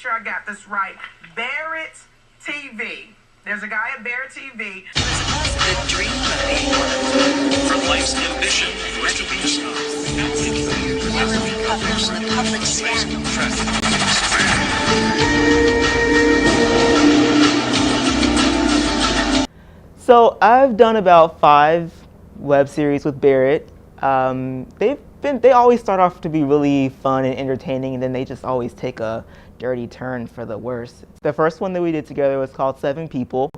sure I got this right. BarrettTV. There's a guy at BarrettTV. The dream of anyone. From life's ambition to be a star. Reality covers the public scandal. So I've done about 5 web series with Barrett. They always start off to be really fun and entertaining, and then they just always take a dirty turn for the worse. The first one that we did together was called 7 People,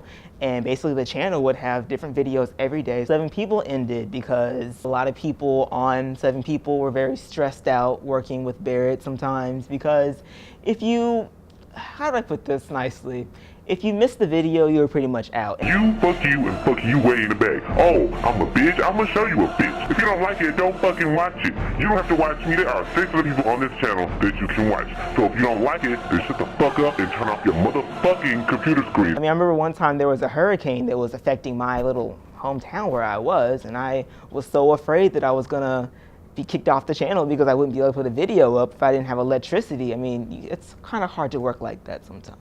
and basically the channel would have different videos every day. 7 People ended because a lot of people on 7 People were very stressed out working with Barrett sometimes, because if you, how do I put this nicely? If you missed the video, you were pretty much out. Fuck you, and fuck you way in the bag. Oh, I'm a bitch? I'm gonna show you a bitch. If you don't like it, don't fucking watch it. You don't have to watch me. There are 6 other people on this channel that you can watch. So if you don't like it, then shut the fuck up and turn off your motherfucking computer screen. I mean, I remember one time there was a hurricane that was affecting my little hometown where I was, and I was so afraid that I was gonna be kicked off the channel because I wouldn't be able to put a video up if I didn't have electricity. I mean, it's kind of hard to work like that sometimes.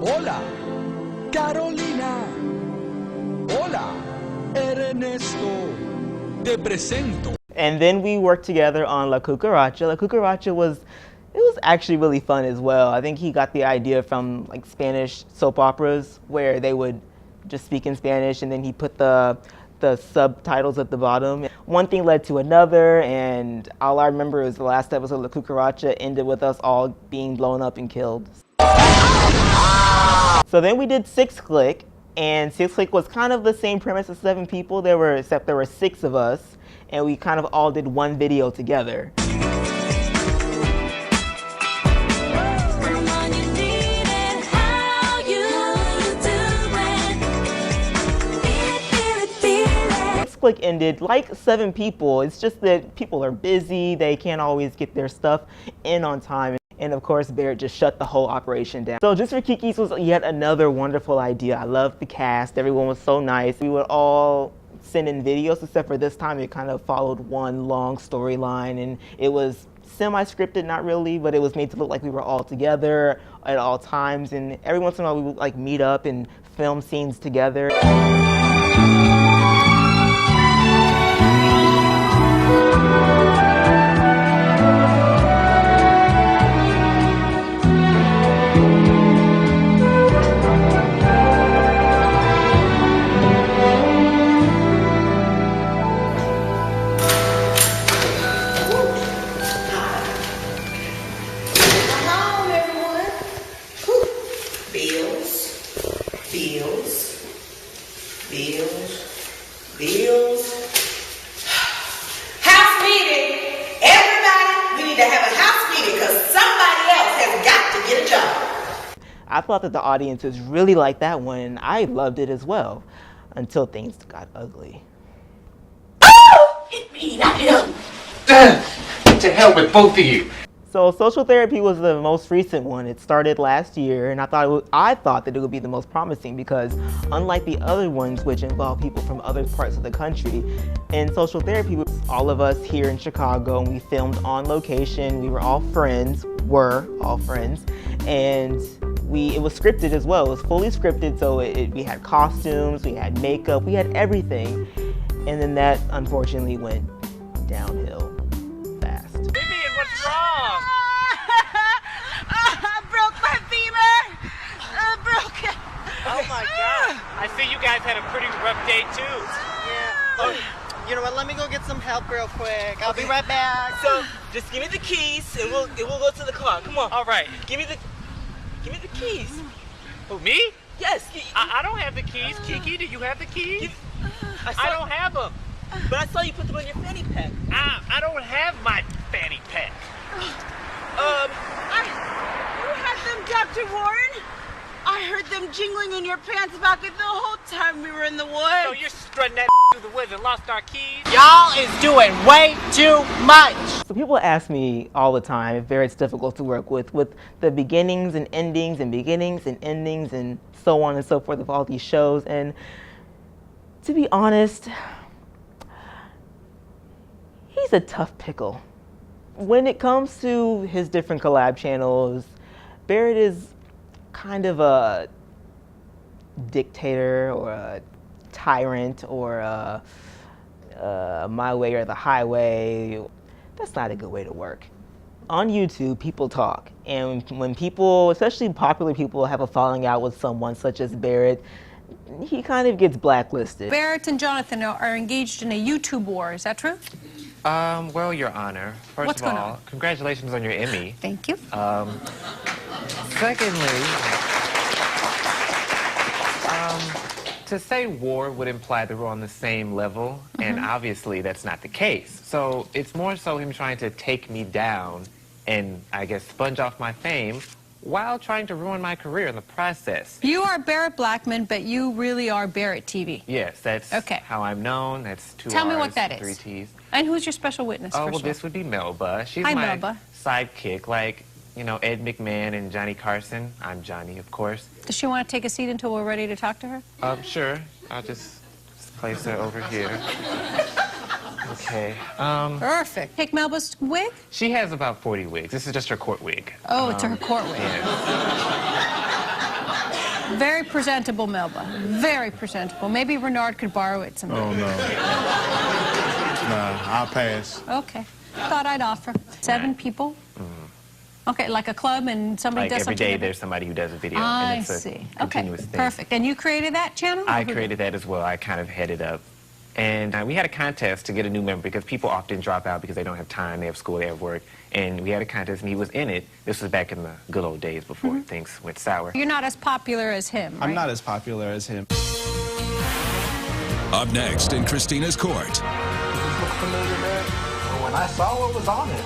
Hola, Carolina. Hola, Ernesto. Te presento. And then we worked together on La Cucaracha. La Cucaracha was actually really fun as well. I think he got the idea from like Spanish soap operas where they would just speak in Spanish, and then he put the subtitles at the bottom. One thing led to another, and all I remember is the last episode of La Cucaracha ended with us all being blown up and killed. So then we did 6 Click, and 6 Click was kind of the same premise as 7 People, except there were 6 of us, and we kind of all did one video together. Click ended like 7 People. It's just that people are busy, they can't always get their stuff in on time, and of course Barrett just shut the whole operation down. So Just for Kikis was yet another wonderful idea. I loved the cast, everyone was so nice. We would all send in videos, except for this time it kind of followed one long storyline, and it was semi-scripted, not really, but it was made to look like we were all together at all times, and every once in a while we would like meet up and film scenes together. Bills. House meeting. Everybody, we need to have a house meeting because somebody else has got to get a job. I thought that the audiences really liked that one, and I loved it as well, until things got ugly. Hit me, not him. To hell with both of you. So Social Therapy was the most recent one. It started last year, and I thought that it would be the most promising because unlike the other ones, which involve people from other parts of the country, in Social Therapy, it was all of us here in Chicago, and we filmed on location. We were all friends, and it was scripted as well. It was fully scripted, so we had costumes, we had makeup, we had everything, and then that unfortunately went downhill. What's wrong? I broke my femur. I broke it. Oh my God. I see you guys had a pretty rough day too. Yeah. Oh, you know what? Let me go get some help real quick. I'll be right back. So just give me the keys and we'll go to the car. Come on. All right. Give me the keys. Who, me? Yes. I don't have the keys. Kiki, do you have the keys? I don't have them. But I saw you put them on your fanny pack. I don't have my fanny pack. You had them, Dr. Warren? I heard them jingling in your pants pocket the whole time we were in the woods. So you're strutting that through the woods and lost our keys? Y'all is doing way too much. So people ask me all the time if Barrett's difficult to work with the beginnings and endings and beginnings and endings and so on and so forth of all these shows. And to be honest, he's a tough pickle. when it comes to his different collab channels, Barrett is kind of a dictator or a tyrant or a my way or the highway. That's not a good way to work. On YouTube, people talk, and when people, especially popular people, have a falling out with someone such as Barrett, he kind of gets blacklisted. Barrett and Jonathan are engaged in a YouTube war, is that true? Well, Your Honor, What's first of going all, on? congratulations on your Emmy. Thank you. Secondly, to say war would imply that we're on the same level, and obviously that's not the case. So it's more so him trying to take me down and, I guess, sponge off my fame while trying to ruin my career in the process. You are Barrett Blackman, but you really are BarrettTV. Yes, that's Okay. how I'm known. That's 2 Tell me R's, what that 3 is. T's. And who's your special witness? Oh, first well, of all? this would be Melba. She's Hi, my Melba. sidekick, like, you know, Ed McMahon and Johnny Carson. I'm Johnny, of course. Does she want to take a seat until we're ready to talk to her? Sure. I'll just place her over here. Okay. Perfect. Take Melba's wig? She has about 40 wigs. This is just her court wig. Oh, it's her court wig. Yeah. Very presentable, Melba. Very presentable. Maybe Renard could borrow it someday. Oh, no. Nah, I'll pass. Okay. Thought I'd offer. 7 people? Okay, like a club and somebody Like does every something day different? there's somebody who does a video. I and it's a see. Okay, continuous thing. perfect. And you created that channel? I Or who created that as well. I kind of headed up. And we had a contest to get a new member because people often drop out because they don't have time, they have school, they have work. And we had a contest and he was in it. This was back in the good old days before things went sour. You're not as popular as him, right? I'm not as popular as him. Up next in Christina's court. Does this look familiar, man? Well, when I saw what was on it,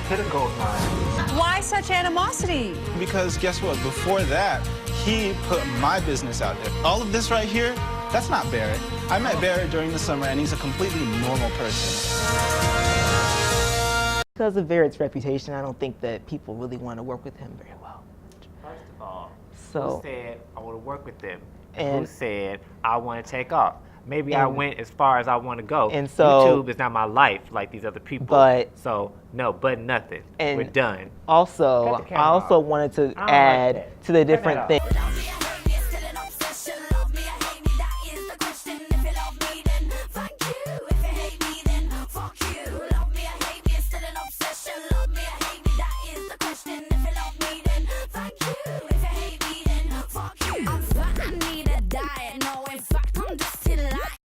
hit a gold mine. Why such animosity? Because guess what? Before that, he put my business out there. All of this right here, that's not Barrett. I met Barrett during the summer, and he's a completely normal person. Because of Barrett's reputation, I don't think that people really want to work with him very well. First of all, So- who said I want to work with them? And- Who said I want to take off? Maybe I went as far as I want to go. And so- YouTube is not my life like these other people. But- So, no, but nothing. And We're done. Also, Cut the camera I also off. wanted to I don't like add that. to the Turn that different off. things.